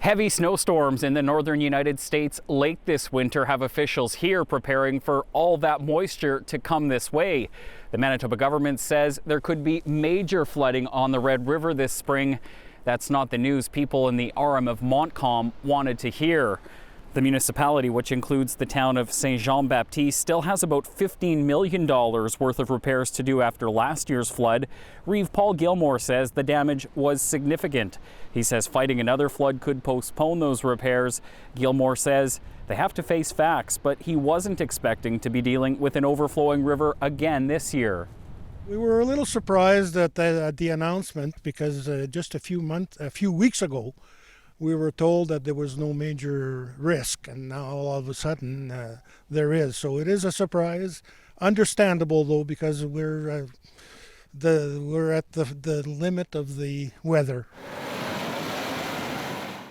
Heavy snowstorms in the northern United States late this winter have officials here preparing for all that moisture to come this way. The Manitoba government says there could be major flooding on the Red River this spring. That's not the news people in the Arm of Montcalm wanted to hear. The municipality, which includes the town of Saint-Jean-Baptiste, still has about $15 million worth of repairs to do after last year's flood. Reeve Paul Gilmore says the damage was significant. He says fighting another flood could postpone those repairs. Gilmore says they have to face facts, but he wasn't expecting to be dealing with an overflowing river again this year. We were a little surprised at the announcement because just a few weeks ago, we were told that there was no major risk, and now all of a sudden there is. So it is a surprise. Understandable though, because we're at the limit of the weather.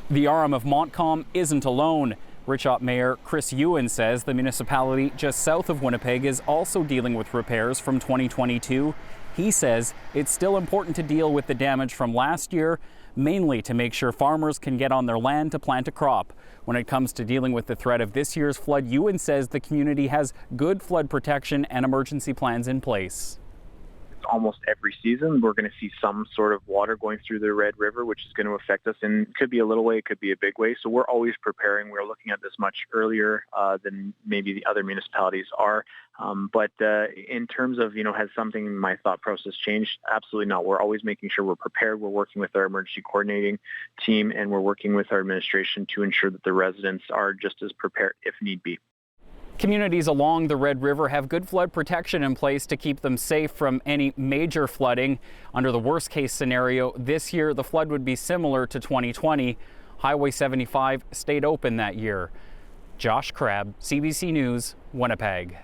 The Arm of Montcalm isn't alone. Richot Mayor Chris Ewan says the municipality just south of Winnipeg is also dealing with repairs from 2022. He says it's still important to deal with the damage from last year, mainly to make sure farmers can get on their land to plant a crop. When it comes to dealing with the threat of this year's flood, Ewan says the community has good flood protection and emergency plans in place. Almost every season we're going to see some sort of water going through the Red River, which is going to affect us, and it could be a little way, it could be a big way. So we're always preparing. We're looking at this much earlier than maybe the other municipalities are. But in terms of, has something in my thought process changed? Absolutely not. We're always making sure we're prepared. We're working with our emergency coordinating team, and we're working with our administration to ensure that the residents are just as prepared if need be. Communities along the Red River have good flood protection in place to keep them safe from any major flooding. Under the worst case scenario, this year the flood would be similar to 2020. Highway 75 stayed open that year. Josh Crabb, CBC News, Winnipeg.